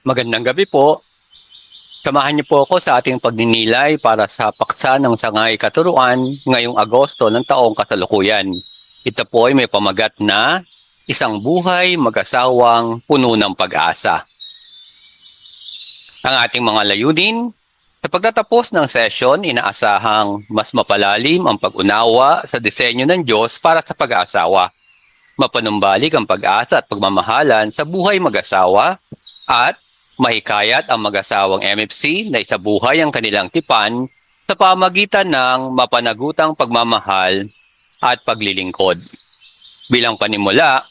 Magandang gabi po. Samahan niyo po ako sa ating pagninilay para sa paksa ng Sangay Katuruan ngayong Agosto ng taong kasalukuyan. Ito po ay may pamagat na isang buhay mag-asawang puno ng pag-asa. Ang ating mga layunin, sa pagtatapos ng session, inaasahang mas mapalalim ang pag-unawa sa disenyo ng Diyos para sa pag-aasawa. Mapanumbalik ang pag-asa at pagmamahalan sa buhay mag-asawa at mahikayat ang mag-asawang MFC na isabuhay ang kanilang tipan sa pamagitan ng mapanagutang pagmamahal at paglilingkod. Bilang panimula,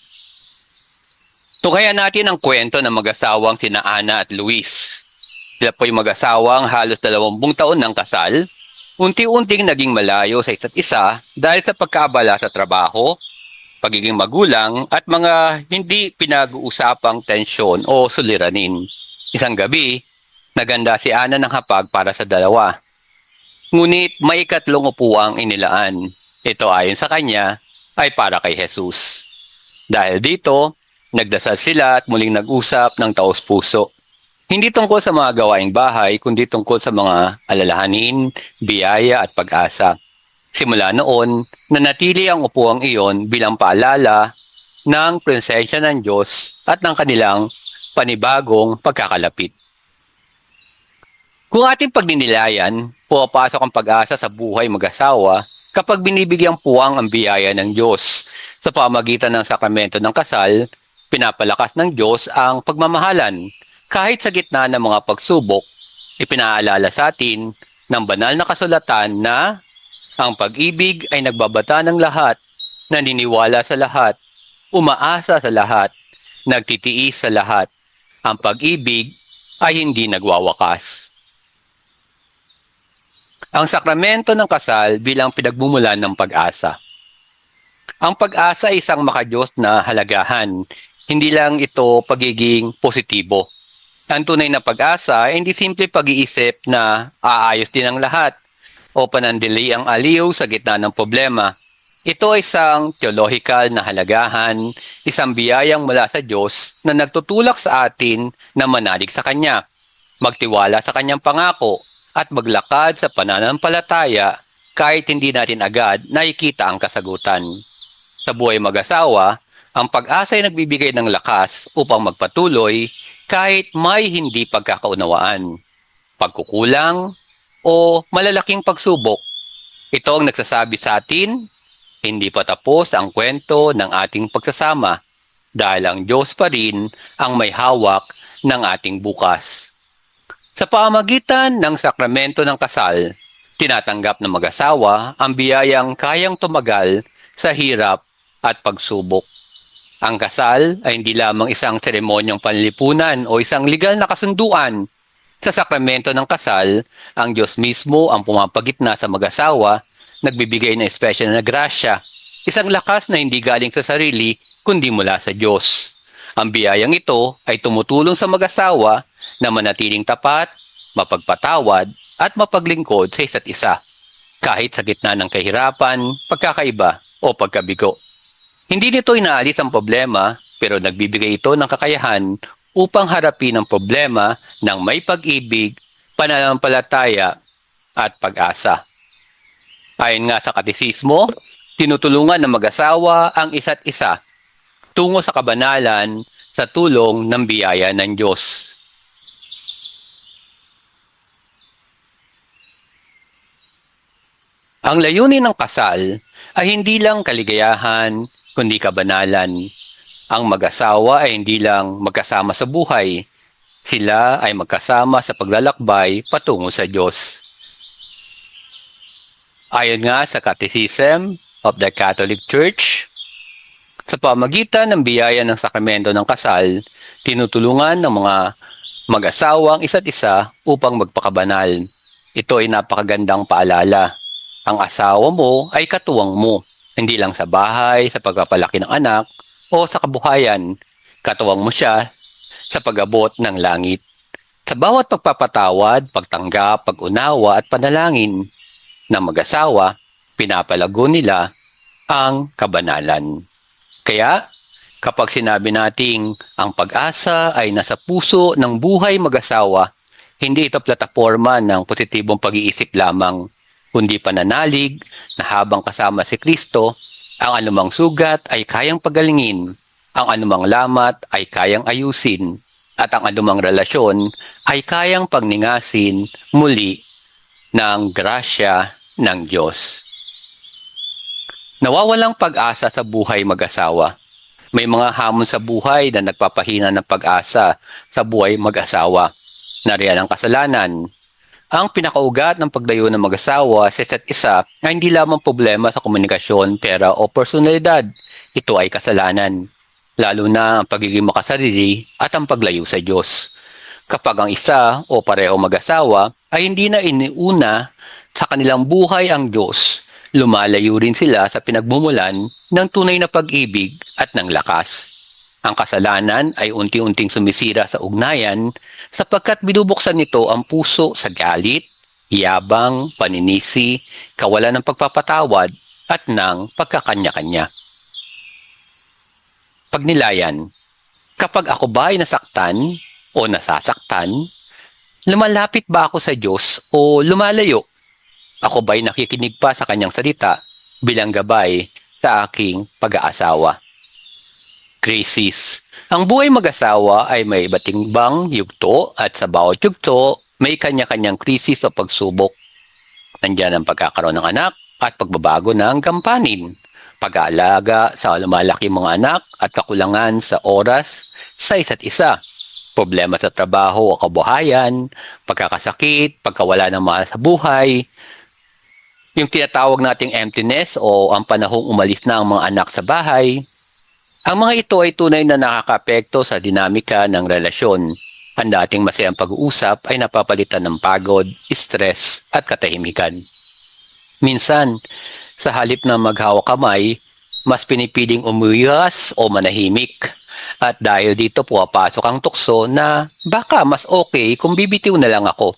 tunghayan natin ang kwento ng mag-asawang sina Ana at Luis. Sila po'y mag-asawang halos 20 taon ng kasal, unti-unting naging malayo sa isa't isa dahil sa pagkaabala sa trabaho, pagiging magulang at mga hindi pinag-uusapang tensyon o suliranin. Isang gabi, naganda si Ana ng hapag para sa dalawa. Ngunit may ikatlong upuang inilaan. Ito ayon sa kanya ay para kay Jesus. Dahil dito, nagdasal sila at muling nag-usap ng taos-puso. Hindi tungkol sa mga gawaing bahay, kundi tungkol sa mga alalahanin, biyaya at pag-asa. Simula noon, nanatili ang upuang iyon bilang paalala ng presensya ng Diyos at ng kanilang panibagong pagkakalapit. Kung ating pagdinilayan, pumapasok ang pag-asa sa buhay mag-asawa kapag binibigyang puwang ang biyaya ng Diyos. Sa pamagitan ng sakramento ng kasal, pinapalakas ng Diyos ang pagmamahalan. Kahit sa gitna ng mga pagsubok, ipinaalala sa atin ng banal na kasulatan na ang pag-ibig ay nagbabata ng lahat, naniniwala sa lahat, umaasa sa lahat, nagtitiis sa lahat. Ang pag-ibig ay hindi nagwawakas. Ang sakramento ng kasal bilang pinagmumulan ng pag-asa. Ang pag-asa ay isang makadiyos na halagahan. Hindi lang ito pagiging positibo. Ang tunay na pag-asa ay hindi simple pag-iisip na aayos din ang lahat o panandili ang aliw sa gitna ng problema. Ito ay isang theological na halagahan, isang biyayang mula sa Diyos na nagtutulak sa atin na manalig sa Kanya, magtiwala sa Kanyang pangako at maglakad sa pananampalataya kahit hindi natin agad nakikita ang kasagutan. Sa buhay mag-asawa, ang pag-asa ay nagbibigay ng lakas upang magpatuloy kahit may hindi pagkakaunawaan, pagkukulang, o malalaking pagsubok. Ito ang nagsasabi sa atin, hindi pa tapos ang kwento ng ating pagsasama dahil ang Diyos pa rin ang may hawak ng ating bukas. Sa pamamagitan ng sakramento ng kasal, tinatanggap ng mag-asawa ang biyayang kayang tumagal sa hirap at pagsubok. Ang kasal ay hindi lamang isang seremonyang panlipunan o isang legal na kasunduan. Sa sakramento ng kasal, ang Diyos mismo ang pumapagitna sa mag-asawa, nagbibigay ng espesyal na grasya, isang lakas na hindi galing sa sarili kundi mula sa Diyos. Ang biyayang ito ay tumutulong sa mag-asawa na manatiling tapat, mapagpatawad at mapaglingkod sa isa't isa, kahit sa gitna ng kahirapan, pagkakaiba o pagkabigo. Hindi nito inaalis ang problema, pero nagbibigay ito ng kakayahan upang harapin ang problema ng may pag-ibig, pananampalataya at pag-asa. Ayon nga sa katekismo, tinutulungan ng mag-asawa ang isa't isa tungo sa kabanalan sa tulong ng biyaya ng Diyos. Ang layunin ng kasal ay hindi lang kaligayahan, kundi kabanalan. Ang mag-asawa ay hindi lang magkasama sa buhay. Sila ay magkasama sa paglalakbay patungo sa Diyos. Ayon nga sa Catechism of the Catholic Church, sa pamagitan ng biyaya ng sakramento ng kasal, tinutulungan ng mga mag-asawa ang isa't isa upang magpakabanal. Ito ay napakagandang paalala. Ang asawa mo ay katuwang mo, hindi lang sa bahay, sa pagpapalaki ng anak, o sa kabuhayan. Katuwang mo siya sa pag-abot ng langit. Sa bawat pagpapatawad, pagtanggap, pag-unawa at panalangin ng mag-asawa, pinapalago nila ang kabanalan. Kaya, Kapag sinabi nating ang pag-asa ay nasa puso ng buhay mag-asawa, hindi ito plataporma ng positibong pag-iisip lamang, kundi pananalig na habang kasama si Kristo, ang anumang sugat ay kayang pagalingin, ang anumang lamat ay kayang ayusin, at ang anumang relasyon ay kayang pagningasin muli ng grasya ng Diyos. Nawawalang pag-asa sa buhay mag-asawa. May mga hamon sa buhay na nagpapahina ng pag-asa sa buhay mag-asawa. Nariyan ang kasalanan. Ang pinakaugat ng paglayo ng mag-asawa sa isa't isa ay hindi lamang problema sa komunikasyon, pera o personalidad. Ito ay kasalanan. Lalo na ang pagiging makasarili at ang paglayo sa Diyos. Kapag ang isa o pareho mag-asawa ay hindi na iniuna sa kanilang buhay ang Diyos, lumalayo rin sila sa pinagmumulan ng tunay na pag-ibig at ng lakas. Ang kasalanan ay unti-unting sumisira sa ugnayan sapagkat binubuksan nito ang puso sa galit, yabang, paninisi, kawalan ng pagpapatawad at ng pagkakanya-kanya. Pagnilayan. Kapag ako ba ay nasaktan o nasasaktan, lumalapit ba ako sa Diyos o lumalayo? Ako ba'y nakikinig pa sa kanyang salita bilang gabay sa aking pag-aasawa? Krisis. Ang buhay mag-asawa ay may iba't ibang yugto at sa bawat yugto may kanya-kanyang krisis o pagsubok. Nandiyan ang pagkakaroon ng anak at pagbabago ng gampanin, pag-aalaga sa lumalaki mga anak at kakulangan sa oras sa isa't isa, problema sa trabaho o kabuhayan, pagkakasakit, pagkawala ng mahal sa buhay, yung tinatawag nating emptiness o ang panahong umalis na ang mga anak sa bahay. Ang mga ito ay tunay na nakakaapekto sa dinamika ng relasyon. Ang dating masayang pag-uusap ay napapalitan ng pagod, stress at katahimikan. Minsan, sa halip na maghawak kamay, mas pinipiling umuyas o manahimik. At dahil dito pumapasok ang tukso na baka mas okay kung bibitiw na lang ako.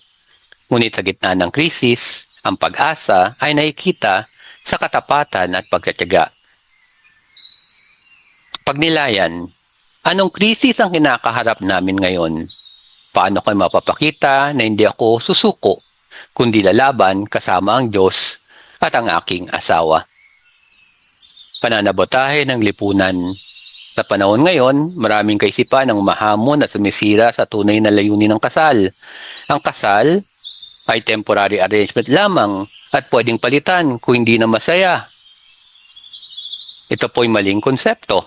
Ngunit sa gitna ng krisis, ang pag-asa ay nakikita sa katapatan at pagtitiyaga. Pagnilayan. Anong krisis ang kinakaharap namin ngayon? Paano ko mapapakita na hindi ako susuko, kundi lalaban kasama ang Diyos at ang aking asawa? Pananabotahe ng lipunan. Sa panahon ngayon, maraming kaisipan ang mahamon at sumisira sa tunay na layunin ng kasal. Ang kasal ay temporary arrangement lamang at pwedeng palitan kung hindi na masaya. Ito po'y maling konsepto.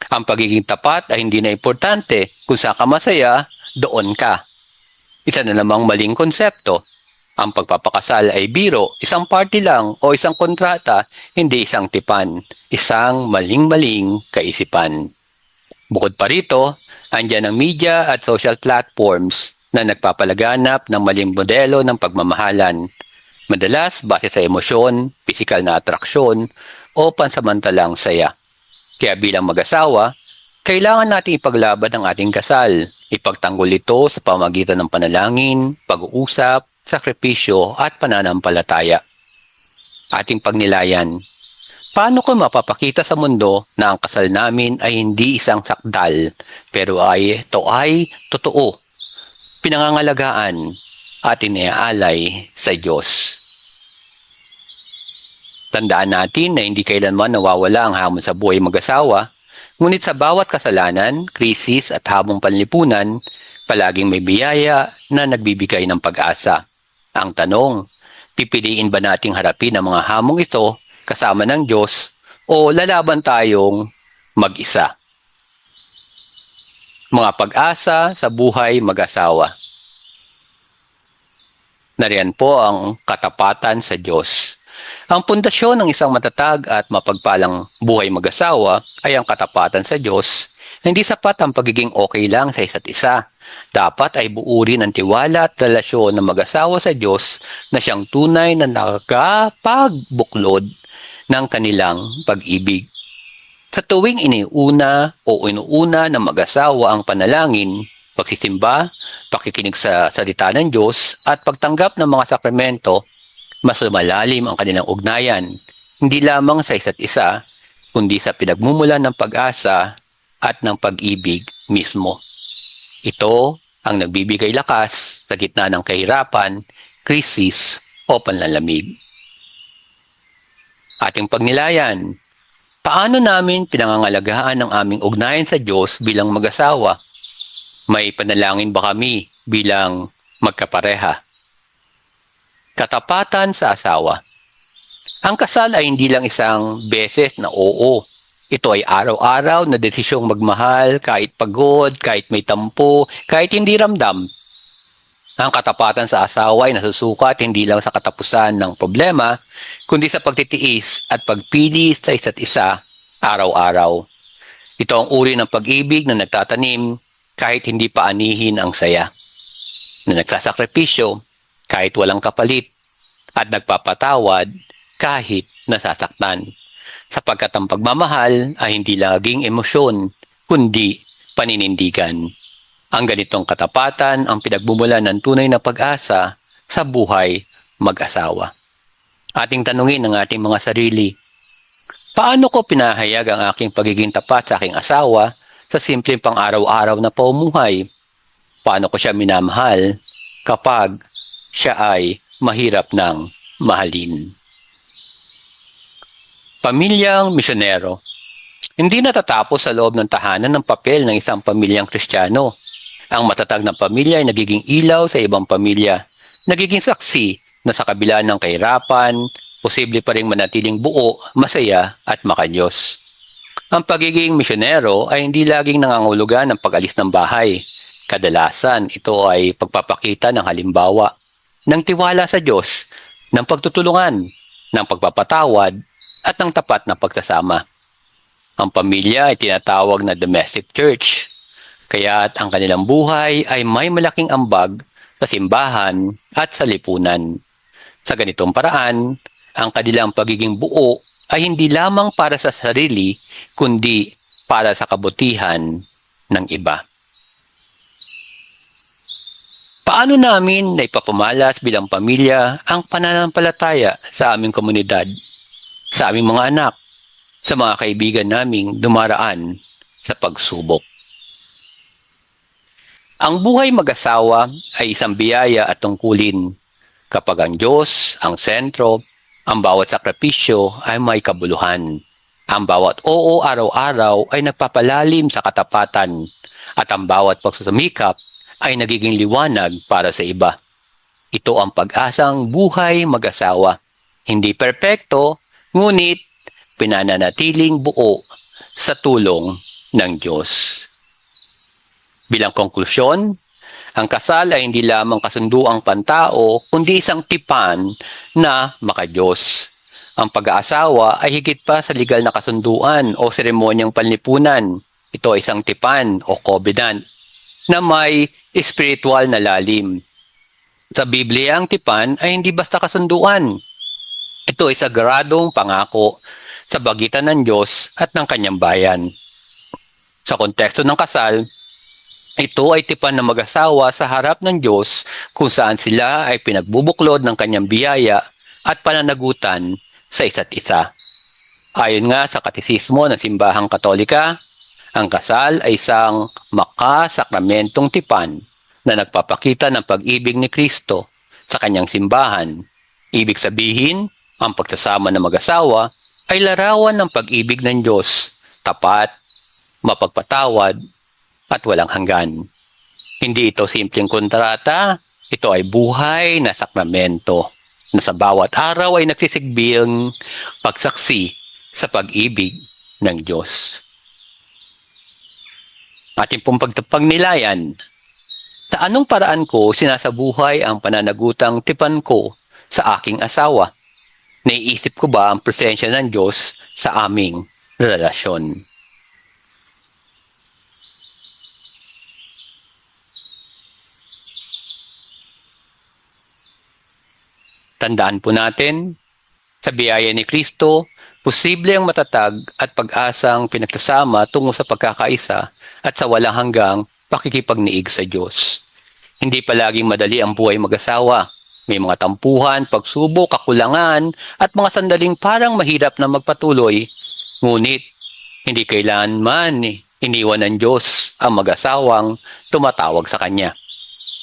Ang pagiging tapat ay hindi na importante. Kung saan ka masaya, doon ka. Isa na namang maling konsepto. Ang pagpapakasal ay biro, isang party lang o isang kontrata, hindi isang tipan. Isang maling-maling kaisipan. Bukod pa rito, andyan ang media at social platforms na nagpapalaganap ng maling modelo ng pagmamahalan. Madalas base sa emosyon, pisikal na atraksyon, o pansamantalang saya. Kaya bilang mag-asawa, kailangan nating ipaglaban ang ating kasal. Ipagtanggol ito sa pamamagitan ng panalangin, pag-uusap, sakripisyo at pananampalataya. Ating pagnilayan. Paano ko mapapakita sa mundo na ang kasal namin ay hindi isang sakdal, pero ito ay totoo, pinangangalagaan at iniaalay sa Diyos. Tandaan natin na hindi kailanman nawawala ang hamon sa buhay mag-asawa, ngunit sa bawat kasalanan, krisis at habong panlipunan, palaging may biyaya na nagbibigay ng pag-asa. Ang tanong, pipiliin ba nating harapin ang mga hamong ito kasama ng Diyos o lalaban tayong mag-isa? Mga pag-asa sa buhay mag-asawa. Nariyan po ang katapatan sa Diyos. Ang pundasyon ng isang matatag at mapagpalang buhay mag-asawa ay ang katapatan sa Diyos. Hindi sapat ang pagiging okay lang sa isa't isa. Dapat ay buo rin ang tiwala at relasyon ng mag-asawa sa Diyos na siyang tunay na nakapagbuklod ng kanilang pag-ibig. Sa tuwing inuuna ng mag-asawa ang panalangin, pagsisimba, pakikinig sa salita ng Diyos at pagtanggap ng mga sakramento, mas lumalalim ang kanilang ugnayan, hindi lamang sa isa't isa, kundi sa pinagmumulan ng pag-asa at ng pag-ibig mismo. Ito ang nagbibigay lakas sa gitna ng kahirapan, krisis o panlalamig. Ating pagnilayan, paano namin pinangangalagaan ang aming ugnayan sa Diyos bilang mag-asawa? May panalangin ba kami bilang magkapareha? Katapatan sa asawa. Ang kasal ay hindi lang isang beses na oo. Ito ay araw-araw na desisyong magmahal kahit pagod, kahit may tampo, kahit hindi ramdam. Ang katapatan sa asawa ay nasusukat hindi lang sa katapusan ng problema, kundi sa pagtitiis at pagpili sa isa't isa araw-araw. Ito ang uri ng pag-ibig na nagtatanim kahit hindi pa anihin ang saya, na nagsasakripisyo kahit walang kapalit, at nagpapatawad kahit nasasaktan. Sapagkat ang pagmamahal ay hindi laging emosyon, kundi paninindigan. Ang ganitong katapatan ang pinagmumulan ng tunay na pag-asa sa buhay mag-asawa. Ating tanungin ang ating mga sarili, paano ko pinahayag ang aking pagiging tapat sa aking asawa sa simpleng pang-araw-araw na pamumuhay? Paano ko siya minamahal kapag siya ay mahirap ng mahalin? Pamilyang misyonero. Hindi natatapos sa loob ng tahanan ng papel ng isang pamilyang Kristiyano. Ang matatag na pamilya ay nagiging ilaw sa ibang pamilya, nagiging saksi na sa kabila ng kahirapan, posible pa rin manatiling buo, masaya at makadiyos. Ang pagiging misyonero ay hindi laging nangangulugan ng pag-alis ng bahay. Kadalasan, ito ay pagpapakita ng halimbawa, ng tiwala sa Diyos, ng pagtutulungan, ng pagpapatawad, at ng tapat na pagsasama. Ang pamilya ay tinatawag na domestic church, kaya't ang kanilang buhay ay may malaking ambag sa simbahan at sa lipunan. Sa ganitong paraan, ang kanilang pagiging buo ay hindi lamang para sa sarili, kundi para sa kabutihan ng iba. Paano namin naipapamalas bilang pamilya ang pananampalataya sa aming komunidad, sa aming mga anak, sa mga kaibigan naming dumaraan sa pagsubok? Ang buhay mag-asawa ay isang biyaya at tungkulin. Kapag ang Diyos ang sentro, ang bawat sakripisyo ay may kabuluhan. Ang bawat oo araw-araw ay nagpapalalim sa katapatan, at ang bawat pagsusumikap ay nagiging liwanag para sa iba. Ito ang pag-asang buhay mag-asawa. Hindi perpekto, ngunit pinananatiling buo sa tulong ng Diyos. Bilang konklusyon, ang kasal ay hindi lamang kasunduang pantao, kundi isang tipan na makadiyos. Ang pag-aasawa ay higit pa sa legal na kasunduan o seremonyang panlipunan. Ito ay isang tipan o covenant na may espiritual na lalim. Sa Biblia, ang tipan ay hindi basta kasunduan. Ito ay sagradong pangako sa pagitan ng Diyos at ng kanyang bayan. Sa konteksto ng kasal, ito ay tipan ng mag-asawa sa harap ng Diyos kung saan sila ay pinagbubuklod ng kanyang biyaya at pananagutan sa isa't isa. Ayon nga sa Katekismo ng Simbahang Katolika, ang kasal ay isang makasakramentong tipan na nagpapakita ng pag-ibig ni Kristo sa kanyang simbahan. Ibig sabihin, ang pagsasama ng mag-asawa ay larawan ng pag-ibig ng Diyos, tapat, mapagpatawad, at walang hanggan. Hindi ito simpleng kontrata, ito ay buhay na sakramento na sa bawat araw ay nagsisigbing pagsaksi sa pag-ibig ng Diyos. Ating pong pagnilayan, sa anong paraan ko sinasabuhay ang pananagutang tipan ko sa aking asawa? Naiisip ko ba ang presensya ng Diyos sa aming relasyon? Tandaan po natin, sa biyaya ni Kristo, posible ang matatag at pag-asang pinagkasama tungo sa pagkakaisa at sa walang hanggang pakikipagniig sa Diyos. Hindi palaging madali ang buhay mag-asawa. May mga tampuhan, pagsubok, kakulangan, at mga sandaling parang mahirap na magpatuloy. Ngunit, hindi kailanman iniwan ng Diyos ang mag-asawang tumatawag sa Kanya.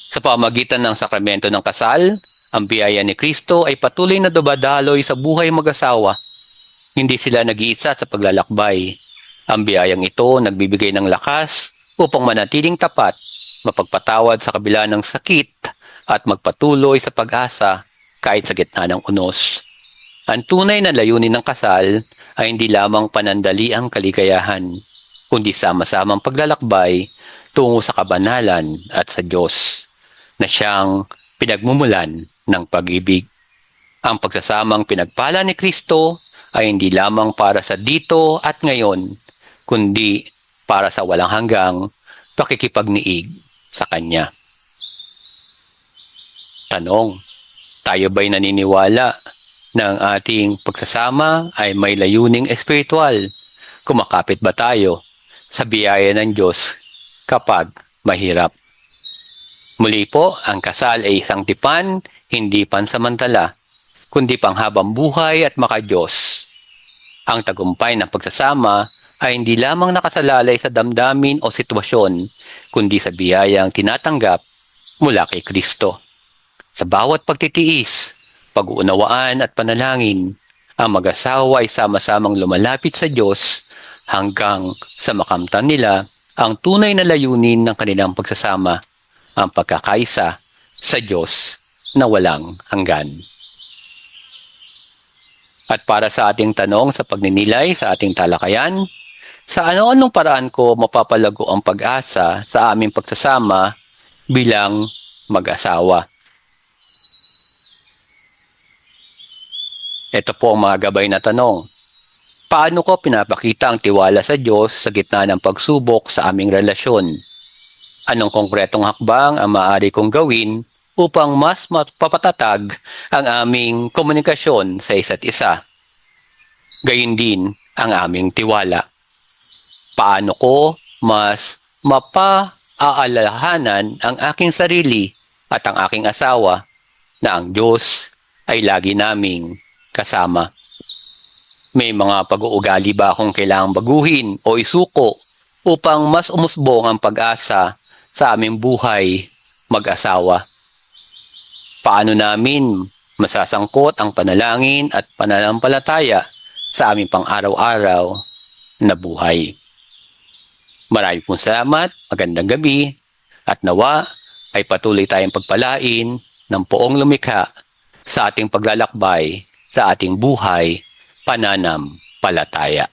Sa pamagitan ng sakramento ng kasal, ang biyaya ni Kristo ay patuloy na dumadaloy sa buhay mag-asawa. Hindi sila nag-iisa sa paglalakbay. Ang biyayang ito nagbibigay ng lakas upang manatiling tapat, mapagpatawad sa kabila ng sakit at magpatuloy sa pag-asa kahit sa gitna ng unos. Ang tunay na layunin ng kasal ay hindi lamang panandaliang kaligayahan, kundi sama-samang paglalakbay tungo sa kabanalan at sa Diyos, na siyang pinagmumulan ng pag-ibig. Ang pagsasamang pinagpala ni Kristo ay hindi lamang para sa dito at ngayon, kundi para sa walang hanggang pakikipagniig sa Kanya. Tanong, tayo ba'y naniniwala na ang ating pagsasama ay may layuning espiritual? Kumakapit ba tayo sa biyaya ng Diyos kapag mahirap? Muli po, ang kasal ay isang tipan, hindi pansamantala, kundi panghabang buhay at makadiyos. Ang tagumpay ng pagsasama ay hindi lamang nakasalalay sa damdamin o sitwasyon, kundi sa biyayang tinatanggap mula kay Kristo. Sa bawat pagtitiis, pag-uunawaan at panalangin, ang mag-asawa ay sama-samang lumalapit sa Diyos hanggang sa makamtan nila ang tunay na layunin ng kanilang pagsasama, ang pagkakaisa sa Diyos na walang hanggan. At para sa ating tanong sa pagninilay sa ating talakayan, sa ano-anong paraan ko mapapalago ang pag-asa sa aming pagsasama bilang mag-asawa? Ito po ang mga gabay na tanong. Paano ko pinapakita ang tiwala sa Diyos sa gitna ng pagsubok sa aming relasyon? Anong konkretong hakbang ang maaari kong gawin upang mas mapapatatag ang aming komunikasyon sa isa't isa? Gayun din ang aming tiwala. Paano ko mas mapaalalahanan ang aking sarili at ang aking asawa na ang Diyos ay lagi naming kasama? May mga pag-uugali ba akong kailangang baguhin o isuko upang mas umusbong ang pag-asa sa aming buhay mag-asawa? Paano namin masasangkot ang panalangin at pananampalataya sa aming pang-araw-araw na buhay? Maraming pong salamat, magandang gabi, at nawa ay patuloy tayong pagpalain ng Poong Lumikha sa ating paglalakbay sa ating buhay pananampalataya.